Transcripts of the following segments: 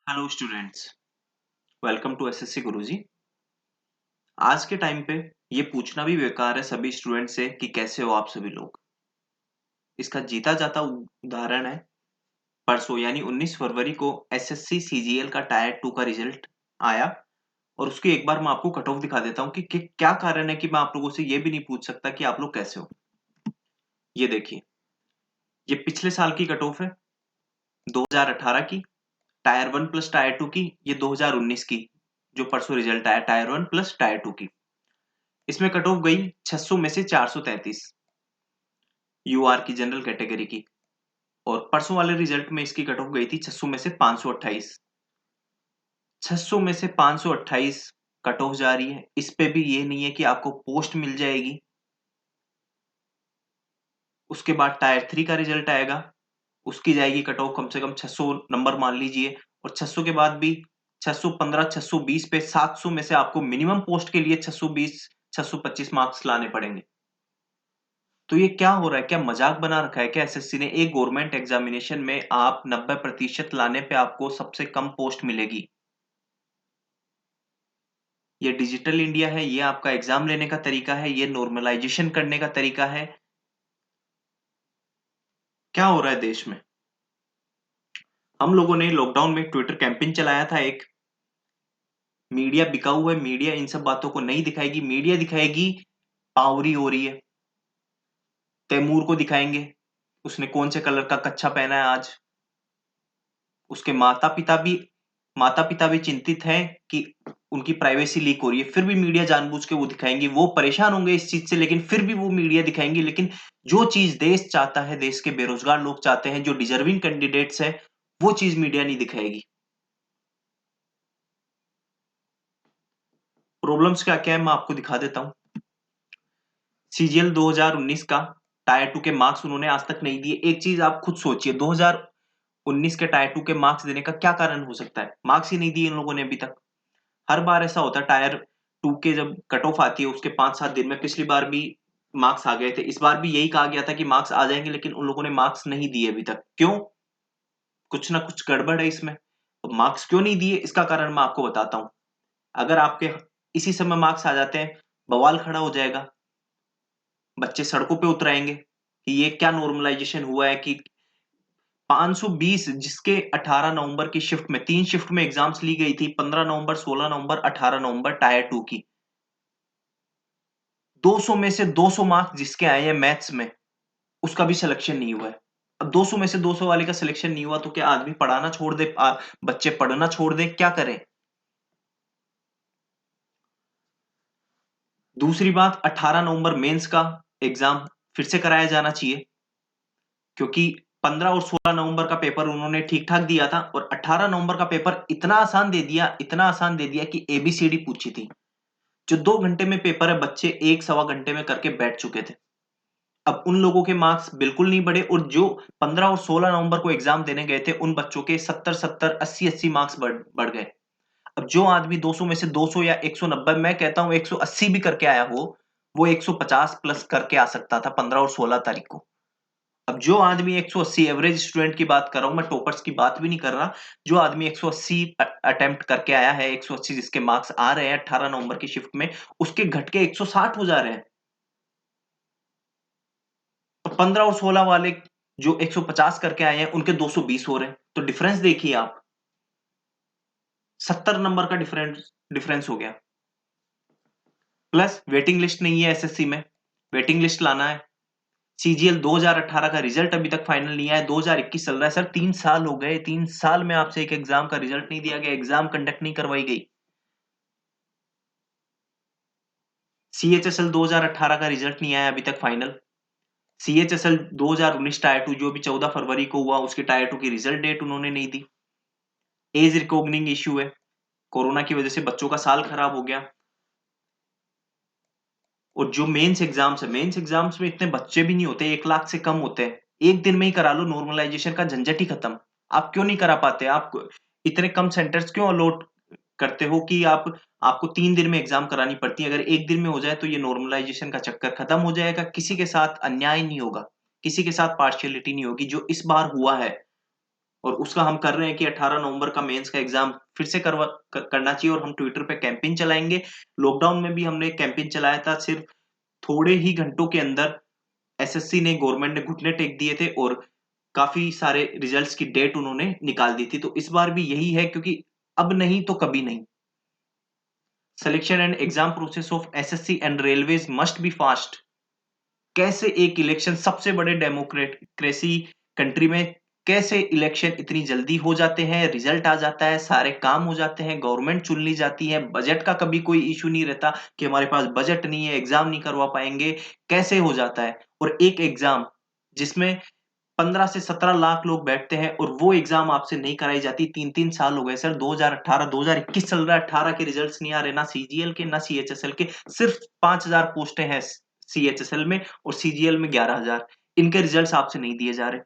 Hello students, welcome to SSC Guruji. आज के time पे ये पूछना भी बेकार है सभी स्टूडेंट से कि कैसे हो आप सभी लोग। इसका जीता जाता उदाहरण है परसों यानी 19 फरवरी को एसएससी सीजीएल का टायर 2 का रिजल्ट आया। और उसकी एक बार मैं आपको कट ऑफ दिखा देता हूँ कि क्या कारण है कि मैं आप लोगों से ये भी नहीं पूछ सकता कि आप लोग कैसे हो। ये देखिए, ये पिछले साल की कट ऑफ है 2018 की, टायर 1 प्लस टायर 2 की। ये 2019 की जो परसों रिजल्ट आया टायर 1 प्लस टायर 2 की। इसमें कट ऑफ गई 600 में से 433 यूआर की जनरल कैटेगरी की। और परसों वाले रिजल्ट में इसकी कट ऑफ गई थी 600 में से 528। 600 में से 528 कट ऑफ जा रही है। इस पे भी ये नहीं है कि आपको पोस्ट मिल जाएगी। उसके बाद टायर 3 का रिजल्ट आएगा, उसकी जाएगी कट ऑफ कम से कम 600 नंबर मान लीजिए। और 600 के बाद भी 615 620 पे 700 में से आपको मिनिमम पोस्ट के लिए 620 625 मार्क्स लाने पड़ेंगे। तो ये क्या हो रहा है? क्या मजाक बना रखा है क्या एसएससी ने? एक गवर्नमेंट एग्जामिनेशन में आप 90% लाने पे आपको सबसे कम पोस्ट मिलेगी। ये डिजिटल इंडिया है, ये आपका एग्जाम लेने का तरीका है, ये नॉर्मलाइजेशन करने का तरीका है। क्या हो रहा है देश में? हम लोगों ने लॉकडाउन में ट्विटर कैंपेन चलाया था एक। मीडिया बिका हुआ है, मीडिया इन सब बातों को नहीं दिखाएगी। मीडिया दिखाएगी पावरी हो रही है। तैमूर को दिखाएंगे उसने कौन से कलर का कच्छा पहना है आज। उसके माता-पिता भी चिंतित हैं कि उनकी प्राइवेसी लीक हो रही है, फिर भी मीडिया जानबूझ के वो दिखाएँगी। वो परेशान होंगे इस चीज़ से, लेकिन फिर भी वो मीडिया दिखाएँगी। लेकिन जो चीज़ देश चाहता है, देश के बेरोज़गार लोग चाहते हैं, जो डिज़र्विंग कैंडिडेट्स हैं, वो चीज़ मीडिया नहीं दिखाएगी। प्रॉब्लम्स क्या-क्या है मैं आपको दिखा देता हूँ। सीजीएल 2019 का टायर 2 के मार्क्स उन्होंने आज तक नहीं दिए। एक चीज़ आप खुद सोचिए, 2019 के टायर 2 के मार्क्स देने का क्या कारण हो सकता है? मार्क्स ही नहीं दिए इन लोगों ने अभी तक। हर बार ऐसा होता है, टायर 2 के जब कट ऑफ आती है उसके 5-7 दिन में पिछली बार भी मार्क्स आ गए थे। इस बार भी यही कहा गया था कि मार्क्स आ जाएँगे, लेकिन उन लोगों ने मार्क्स नहीं दिए अभी तक। क्यों? कुछ ना कुछ गड़बड़ है इसमें। तो मार्क्स क्यों नहीं दिए इसका कारण मैं आपको बताता हूँ। अगर आपके इसी समय मार्क्स आ जाते हैं, बवाल खड़ा हो जाएगा। बच्चे सड़कों पे उतर आएँगे कि ये क्या नॉर्मलाइज़ेशन हुआ है कि 520 जिसके 18 नवंबर की शिफ्ट में 3 शिफ्ट में एग्ज़ाम्स ली गई थी, 15 नवंबर, 16 नवंबर, 18 नवंबर टायर 2 की। 200 में से 200 मार्क्स जिसके आए हैं मैथ्स में, उसका भी सिलेक्शन नहीं हुआ है। अब 200 में से 200 वाले का सिलेक्शन नहीं हुआ तो क्या आदमी पढ़ाना छोड़ दे? बच्चे पढ़ना छोड़ दें, क्या करें? दूसरी बात, 18 नवंबर मेंस का एग्ज़ाम फिर से कराया जाना चाहिए, क्योंकि 15 और 16 नवंबर का पेपर उन्होंने ठीक-ठाक दिया था और 18 नवंबर का पेपर इतना आसान दे दिया कि एबीसीडी पूछी थी। जो 2 घंटे में पेपर है, बच्चे 1 सवा घंटे में करके बैठ चुके थे। अब उन लोगों के मार्क्स बिल्कुल नहीं बढ़े और जो 15 और 16 नवंबर को एग्जाम देने गए थे, उन बच्चों के 70-70, 80-80 मार्क्स बढ़ बढ़ गए। अब जो आदमी 200 में से 200 या 190, मैं कहता हूँ 180 भी करके आया हो, वो 150 प्लस करके आ सकता था 15 और 16 तारीख को। अब जो आदमी 180, एवरेज स्टूडेंट की बात कर रहा हूँ मैं, टॉपर्स की बात भी नहीं कर रहा। जो आदमी 180 अटेम्प्ट करके आया है, 180 जिसके मार्क्स आ रहे हैं 18 नवंबर की शिफ्ट में, उसके घट के 160 हो जा रहे हैं। और 15 और 16 वाले जो 150 करके आए हैं, उनके 220 हो रहे हैं। तो डिफरेंस देखिए आप, 70 नंबर का डिफरेंस डिफरेंस हो गया। प्लस वेटिंग लिस्ट नहीं है एसएससी में, वेटिंग लिस्ट लाना है। सीजीएल 2018 का रिजल्ट अभी तक फाइनल नहीं आया, 2021 चल रहा है। सर 3 साल हो गए, 3 साल में आपसे एक एग्जाम का रिजल्ट नहीं दिया गया, एग्जाम कंडक्ट नहीं करवाई गई। सीएचएसएल 2018 का रिजल्ट नहीं आया अभी तक फाइनल। सीएचएसएल 2019 टायर 2 जो भी 14 फरवरी को हुआ, उसकी टायर 2 की रिजल्ट डेट उन्होंने नहीं दी। एज रिकॉग्निंग इश्यू है, कोरोना की वजह से बच्चों का साल खराब हो गया। और जो मेंस एग्जाम्स है, मेंस एग्जाम्स में इतने बच्चे भी नहीं होते, 1 लाख से कम होते हैं। एक दिन में ही करा लो, नॉर्मलाइजेशन का झंझट ही खत्म। आप क्यों नहीं करा पाते? आप इतने कम सेंटर्स क्यों अलॉट करते हो कि आपको 3 दिन में एग्जाम करानी पड़ती है? अगर एक दिन में हो जाए तो ये नॉर्मलाइजेशन का चक्कर खत्म हो जाएगा। किसी के साथ अन्याय नहीं होगा, किसी के साथ पार्शियलिटी नहीं होगी, जो इस बार हुआ है। और उसका हम कर रहे हैं कि 18 नवंबर का मेंस का एग्जाम फिर से करना चाहिए, और हम ट्विटर पे कैंपेन चलाएंगे। लॉकडाउन में भी हमने कैंपेन चलाया था, सिर्फ थोड़े ही घंटों के अंदर एसएससी ने, गवर्नमेंट ने घुटने टेक दिए थे और काफी सारे रिजल्ट्स की डेट उन्होंने निकाल दी थी। तो इस बार भी यही है, क्योंकि अब नहीं तो कभी नहीं। Selection and exam process of SSC and railways must be fast. कैसे एक इलेक्शन, सबसे बड़े डेमोक्रेसी कंट्री में कैसे इलेक्शन इतनी जल्दी हो जाते हैं, रिजल्ट आ जाता है, सारे काम हो जाते हैं, गवर्नमेंट चुन ली जाती है, बजट का कभी कोई इश्यू नहीं रहता कि हमारे पास बजट नहीं है, एग्जाम नहीं करवा पाएंगे, कैसे हो जाता है। और एक एग्जाम जिसमें 15 से 17 लाख लोग बैठते हैं और वो एग्जाम आपसे नहीं कराई जाती, 3-3 साल हो गए सर, 2018 2021 चल रहा है, 18 के रिजल्ट्स नहीं आ रहे, ना सीजीएल के ना सीएचएसएल के। सिर्फ 5000 पोस्टें हैं सीएचएसएल में और सीजीएल में 11000, इनके रिजल्ट्स आपसे नहीं दिए जा रहे।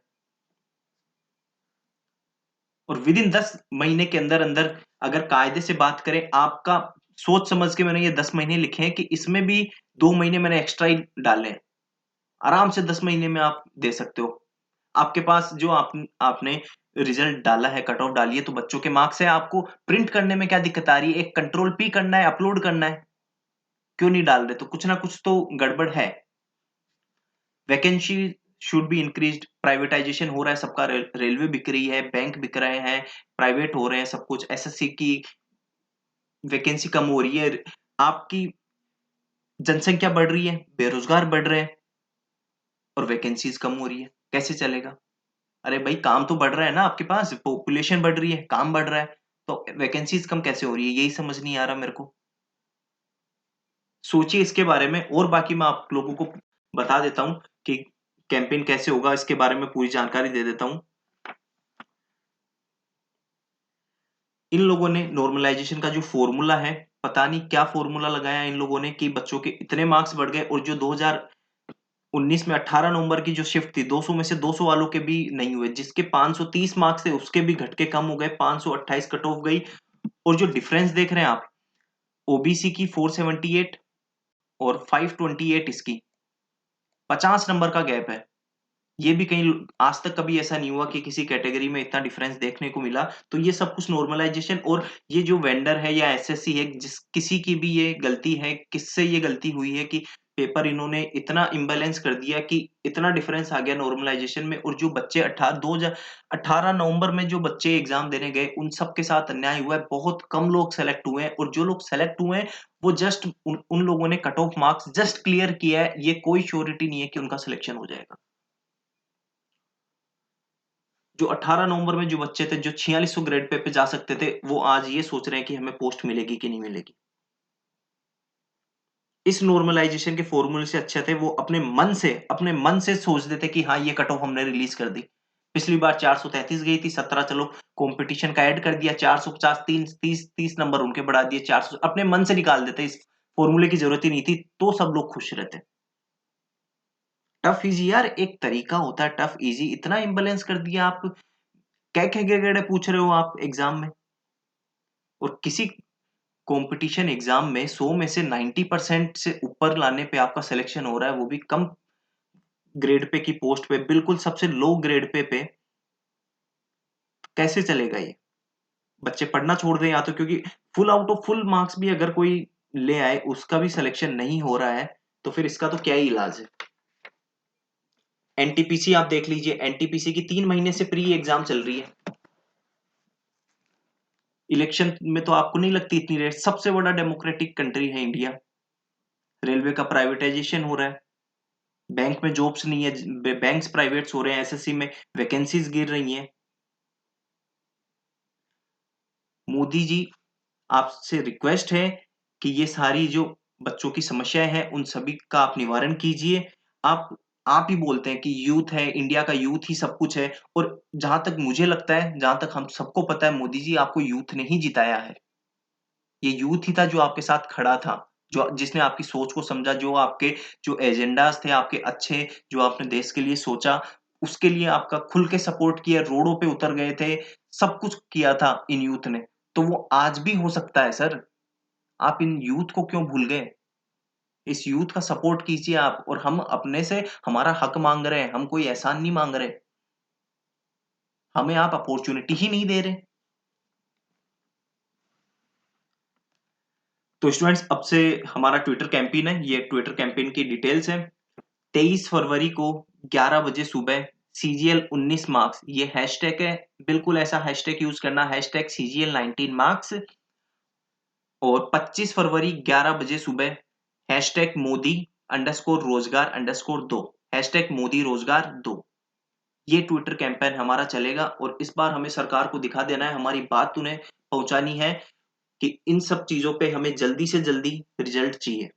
और विद इन 10 महीने के अंदर अंदर अगर कायदे से बात करें, आपका सोच समझ के मैंने ये 10 महीने लिखे हैं कि इसमें भी 2 महीने मैंने एक्स्ट्रा ही डाले हैं। आराम से 10 महीने में आप दे सकते हो। आपके पास जो आपने रिजल्ट डाला है, कट ऑफ डाली है, तो बच्चों के मार्क्स है, आपको प्रिंट करने में क्या दिक्कत आ रही है? एक कंट्रोल पी करना है, अपलोड करना है, क्यों नहीं डाल रहे? तो कुछ ना कुछ तो गड़बड़ है। Vacancy should be increased, privatisation हो रहा है सबका, रेलवे बिक रही है, बैंक बिक रहे हैं, प्राइवेट हो रहे हैं सब कुछ, एसएससी की वैकेंसी कम हो रही है, आपकी जनसंख्या बढ़ रही है, बेरोजगार बढ़ रहे हैं और वैकेंसीज कम हो रही है, कैसे चलेगा? अरे भाई, काम तो बढ़ रहा है ना, आपके पास पॉपुलेशन बढ़ रही है, काम बढ़ रहा है, तो वैकेंसीज कम कैसे हो रही है? यही समझ नहीं आ रहा मेरे को। सोचिए इसके बारे में, और बाकी मैं आप लोगों को बता देता हूँ कि कैंपेन कैसे होगा, इसके बारे में पूरी जानकारी दे देता हूँ। इन लोगों ने नॉर्मलाइजेशन का जो फॉर्मूला है, पता नहीं क्या फॉर्मूला लगाया इन लोगों ने कि बच्चों के इतने मार्क्स बढ़ गए, और जो 2019 में 18 नवंबर की जो शिफ्ट थी, 200 में से 200 वालों के भी नहीं हुए, जिसके 530 मार्क्स थे उसके भी घट के कम हो गए, 528 कट ऑफ गई। और जो डिफरेंस देख रहे हैं आप, ओबीसी की 478 और 528 इसकी, 50 नंबर का गैप है। ये भी कहीं आज तक कभी ऐसा नहीं हुआ कि किसी कैटेगरी में इतना डिफरेंस देखने को मिला। तो ये सब कुछ नॉर्मलाइजेशन, और ये जो वेंडर है या एसएससी है, जिस किसी की भी ये गलती है, किससे ये गलती हुई है कि पेपर इन्होंने इतना इम्बैलेंस कर दिया कि इतना डिफरेंस आ गया नॉर्मलाइजेशन में। और जो बच्चे 18 नवंबर में जो बच्चे एग्जाम देने गए, उन सब के साथ अन्याय हुआ है, बहुत कम लोग सेलेक्ट हुए हैं, और जो लोग सेलेक्ट हुए हैं वो जस्ट उन लोगों ने cut off marks just clear किया है, ये कोई श्योरिटी नहीं है कि उनका सिलेक्शन हो जाएगा। जो 18 नवंबर में जो बच्चे थे, जो 4600 ग्रेड पे जा सकते थे, वो आज ये सोच रहे हैं कि हमें पोस्ट मिलेगी कि नहीं मिलेगी। इस नॉर्मलाइजेशन के फॉर्मूले से अच्छे थे वो अपने मन से सोच देते कि हाँ, ये कट ऑफ हमने रिलीज कर दी। पिछली बार 433 गई थी, 17 चलो कंपटीशन का ऐड कर दिया, 450, 30 नंबर उनके बढ़ा दिए, 400 अपने मन से निकाल देते, इस फॉर्मूले की जरूरत ही नहीं थी, तो सब लोग खुश रहते। टफ इजी यार, एक तरीका होता है टफ इजी, इतना इम्बैलेंस कर दिया आप। क्या क्या गड़े पूछ रहे हो आप एग्जाम में? और किसी कंपटीशन एग्जाम में 100 में से 90% से ऊपर लाने पे आपका सिलेक्शन हो रहा है, वो भी कम ग्रेड पे की पोस्ट पे, बिल्कुल सबसे लो ग्रेड पे कैसे चलेगा ये? बच्चे पढ़ना छोड़ दें या तो, क्योंकि full out of full marks भी अगर कोई ले आए, उसका भी सिलेक्शन नहीं हो रहा है, तो फिर इसका तो क्या ही इलाज है। एनटीपीसी आप देख लीजिए, एनटीपीसी की 3 महीने से प्री एग्जाम चल रही है। इलेक्शन में तो आपको नहीं लगती इतनी रेट? सबसे बड़ा डेमोक्रेटिक कंट्री है इंडिया। रेलवे का प्राइवेटाइजेशन हो रहा है, बैंक में जॉब्स नहीं है, बैंक्स प्राइवेट्स हो रहे हैं, एसएससी में वैकेंसीज गिर रही हैं। मोदी जी, आपसे रिक्वेस्ट है कि ये सारी जो बच्चों की समस्याएं हैं, उन सभी का आप निवारण कीजिए। आप आप ही बोलते हैं कि यूथ है, इंडिया का यूथ ही सब कुछ है, और जहां तक मुझे लगता है, जहां तक हम सबको पता है, मोदी जी आपको यूथ ने ही जिताया है। ये यूथ ही था जो आपके साथ खड़ा था, जो जिसने आपकी सोच को समझा, जो आपके जो एजेंडास थे आपके अच्छे, जो आपने देश के लिए सोचा, उसके लिए आपका खुल के सपोर्ट किया, रोडों पे उतर गए थे, सब कुछ किया था इन यूथ ने। तो वो आज भी हो सकता है सर। आप इन यूथ को क्यों भूल गए? इस यूथ का सपोर्ट कीजिए आप, और हम अपने से हमारा हक मांग रहे हैं, हम कोई एहसान नहीं मांग रहे। हमें आप अपॉर्चुनिटी ही नहीं दे रहे। तो स्टूडेंट्स, अब से हमारा ट्विटर कैंपेन है, ये ट्विटर कैंपेन की डिटेल्स है। 23 फरवरी को 11 बजे सुबह CGL 19 मार्क्स, ये हैशटैग है, बिल्कुल ऐसा हैशटैग यूज करना, हैशटैग CGL 19 मार्क्स। और 25 फरवरी 11 बजे सुबह हैशटैग मोदी अंडरस्कोर रोजगार अंडरस्कोर दो, हैशटैग मोदी रोजगार दो। ये ट्विटर कैंपेन हमारा चलेगा और इस बार हमें सरकार को दिखा देना है, हमारी बात उन्हें पहुंचानी है कि इन सब चीजों पे हमें जल्दी से जल्दी रिजल्ट चाहिए।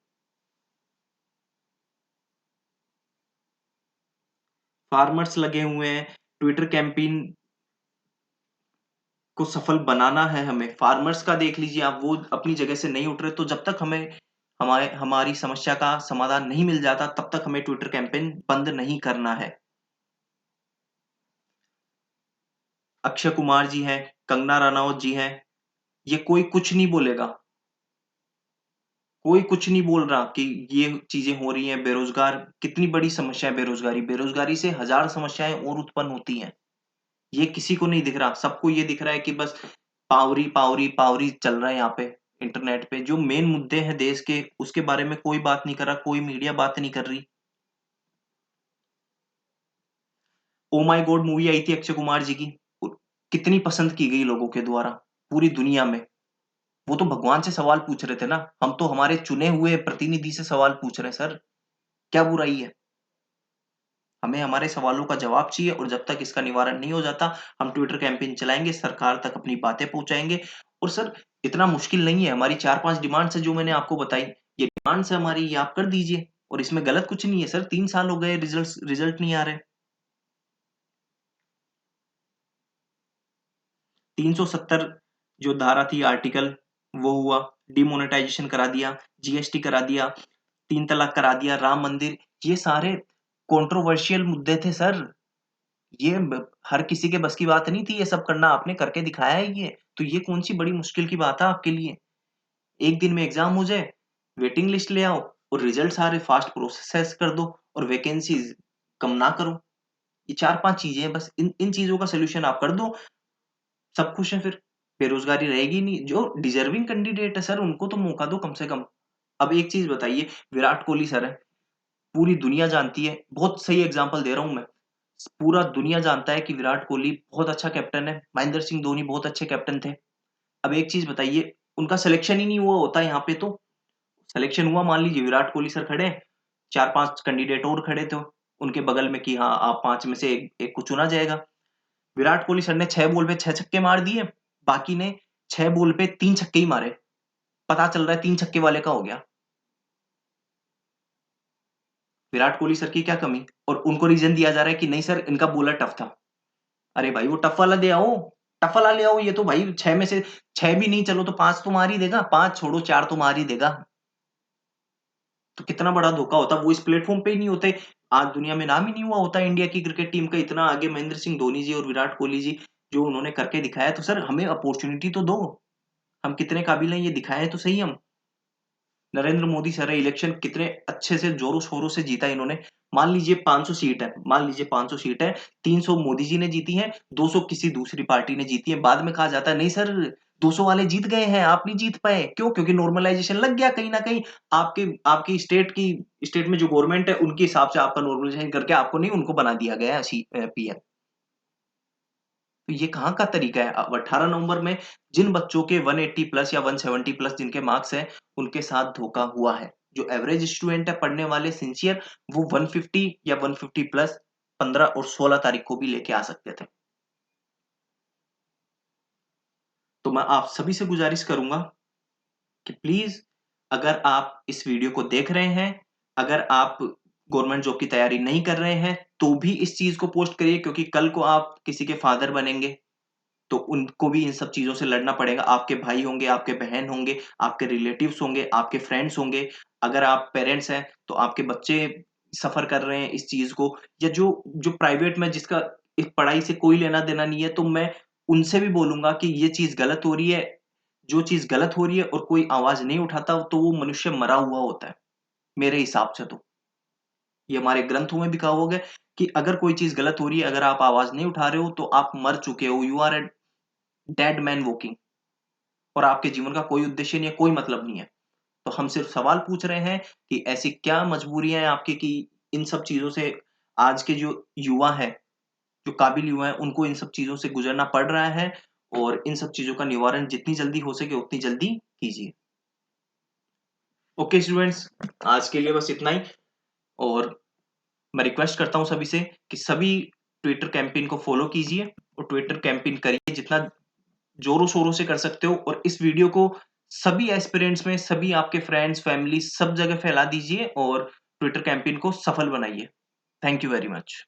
फार्मर्स लगे हुए हैं, ट्विटर कैंपेन को सफल बनाना है हमें। फार्मर्स का देख लीजिए आप, वो अपनी जगह से नहीं उठ रहे, तो जब तक हमें हमारी समस्या का समाधान नहीं मिल जाता तब तक हमें ट्विटर कैंपेन बंद नहीं करना है। अक्षय कुमार जी हैं, कंगना रनौत जी हैं, ये कोई कुछ नहीं बोलेगा, कोई कुछ नहीं बोल रहा कि ये चीजें हो रही हैं। बेरोजगार, कितनी बड़ी समस्या है बेरोजगारी, बेरोजगारी से हजार समस्याएं और उत्पन्न होती हैं। ये किसी को नहीं दिख रहा, सबको ये दिख रहा है कि बस पावरी पावरी पावरी चल रहा है यहाँ पे। इंटरनेट पे जो मेन मुद्दे हैं देश के, उसके बारे में कोई बात नहीं कर रहा, कोई मीडिया बात नहीं कर रही। ओ माय गॉड मूवी आई थी अक्षय कुमार जी की, कितनी पसंद की गई लोगों के द्वारा पूरी दुनिया में। वो तो भगवान से सवाल पूछ रहे थे ना, हम तो हमारे चुने हुए प्रतिनिधि से सवाल पूछ रहे हैं सर, क्या बुराई है? हमें हमारे सवालों का जवाब चाहिए और जब तक इसका निवारण नहीं हो जाता, हम ट्विटर कैंपेन चलाएंगे, सरकार तक अपनी बातें पहुंचाएंगे। और सर, इतना मुश्किल नहीं है, हमारी 4-5 डिमांड्स है जो मैंने आपको बताई, ये डिमांड्स है हमारी, ये आप कर दीजिए और इसमें गलत कुछ नहीं है सर। 3 साल हो गए, रिजल्ट नहीं आ रहे। 370 जो धारा थी आर्टिकल, वो हुआ, डिमोनेटाइजेशन करा दिया, GST करा दिया, 3 तलाक करा दिया, राम मंदिर, ये सारे कंट्रोवर्शियल मुद्दे थे सर। ये हर किसी के बस की बात नहीं थी ये सब करना, आपने करके दिखाया है ये। तो ये कौन सी बड़ी मुश्किल की बात है आपके लिए? एक दिन में एग्जाम हो जाए, वेटिंग लिस्ट ले आओ और रिजल्ट सारे फास्ट प्रोसेस कर दो और वैकेंसीज कम ना करो। ये 4-5 चीजें हैं बस, इन इन चीजों का सोल्यूशन आप कर दो, सब खुश हैं फिर। बेरोजगारी रहेगी नहीं, जो डिजर्विंग कैंडिडेट है सर उनको तो मौका दो कम से कम। अब एक चीज बताइए, विराट कोहली सर है, पूरी दुनिया जानती है, बहुत सही एग्जांपल दे रहा हूं मैं, पूरा दुनिया जानता है कि विराट कोहली बहुत अच्छा कैप्टन है, महेंद्र सिंह धोनी बहुत अच्छे कैप्टन थे। अब एक चीज बताइए, उनका सिलेक्शन ही नहीं हुआ होता यहाँ पे, तो सिलेक्शन हुआ, मान लीजिए विराट कोहली सर खड़े हैं, 4-5 कैंडिडेट और खड़े थे उनके बगल में कि हाँ आप 5 में से एक को चुना जाएगा। विराट कोहली सर ने 6 बॉल पे 6 छक्के मार दिए, बाकी ने 6 बॉल पे 3 छक्के ही मारे, पता चल रहा है 3 छक्के वाले का हो गया। विराट कोहली सर की क्या कमी? और उनको रीजन दिया जा रहा है कि नहीं सर इनका बॉलर टफ था। अरे भाई वो टफ वाला दे आओ, टफ वाला ले आओ। ये तो भाई 6 में से 6 भी नहीं, चलो तो 5 तो मार ही देगा, 5 छोड़ो 4 तो मार ही देगा। तो कितना बड़ा धोखा होता, वो इस प्लेटफॉर्म पे ही नहीं होते, आज दुनिया में नाम ही नहीं हुआ होता इंडिया की क्रिकेट टीम का इतना आगे, महेंद्र सिंह धोनी जी और विराट कोहली जी जो उन्होंने करके दिखाया। तो सर हमें अपॉर्चुनिटी तो दो, हम कितने काबिल हैं ये दिखाएं तो सही हम। नरेंद्र मोदी सर है, इलेक्शन कितने अच्छे से जोरों शोरों से जीता इन्होंने। मान लीजिए 500 सीट है, मान लीजिए 500 सीट है, 300 मोदी जी ने जीती हैं, 200 किसी दूसरी पार्टी ने जीती है। बाद में कहा जाता है नहीं सर 200 वाले जीत गए हैं, आप नहीं जीत पाए, क्यों? क्योंकि नॉर्मलाइजेशन लग गया कहीं ना कहीं, आपके आपकी स्टेट में जो गवर्नमेंट है उनके हिसाब से आपका नॉर्मलाइजेशन करके आपको नहीं, उनको बना दिया गया है PM। तो ये कहाँ का तरीका है? अब 18 नवंबर में जिन बच्चों के 180 प्लस या 170 प्लस जिनके मार्क्स हैं, उनके साथ धोखा हुआ है। जो एवरेज स्टूडेंट है पढ़ने वाले सिंसियर, वो 150 या 150 प्लस 15 और 16 तारीख को भी लेके आ सकते थे। तो मैं आप सभी से गुजारिश करूंगा कि प्लीज, अगर आप इस वीडियो को देख रहे हैं, अगर आप गवर्नमेंट जॉब की तैयारी नहीं कर रहे हैं, तो भी इस चीज को पोस्ट करिए, क्योंकि कल को आप किसी के फादर बनेंगे तो उनको भी इन सब चीजों से लड़ना पड़ेगा। आपके भाई होंगे, आपके बहन होंगे, आपके रिलेटिव्स होंगे, आपके फ्रेंड्स होंगे। अगर आप पेरेंट्स हैं तो आपके बच्चे सफर कर रहे हैं इस चीज को, या जो जो प्राइवेट में जिसका इस पढ़ाई से कोई लेना देना नहीं है, तो मैं उनसे भी बोलूंगा कि ये चीज गलत हो रही है। जो चीज गलत हो रही है और कोई आवाज नहीं उठाता, तो वो मनुष्य मरा हुआ होता है मेरे हिसाब से तो। ये हमारे ग्रंथों में भी कहा हुआ है कि अगर कोई चीज गलत हो रही है, अगर आप आवाज नहीं उठा रहे हो तो आप मर चुके हो, you are a dead man walking, और आपके जीवन का कोई उद्देश्य नहीं है, कोई मतलब नहीं है। तो हम सिर्फ सवाल पूछ रहे हैं कि ऐसी क्या मजबूरियां हैं आपकी कि इन सब चीजों से आज के जो युवा है, जो काबिल युवा है, उनको इन सब चीजों से गुजरना पड़ रहा है, और इन सब चीजों का निवारण जितनी जल्दी हो सके उतनी जल्दी कीजिए। ओके स्टूडेंट्स, आज के लिए बस इतना ही। और मैं रिक्वेस्ट करता हूं सभी से कि सभी ट्विटर कैंपेन को फॉलो कीजिए और ट्विटर कैंपेन करिए जितना जोरों शोरों से कर सकते हो, और इस वीडियो को सभी एस्पिरेंट्स में, सभी आपके फ्रेंड्स, फैमिली, सब जगह फैला दीजिए और ट्विटर कैंपेन को सफल बनाइए। Thank you very much.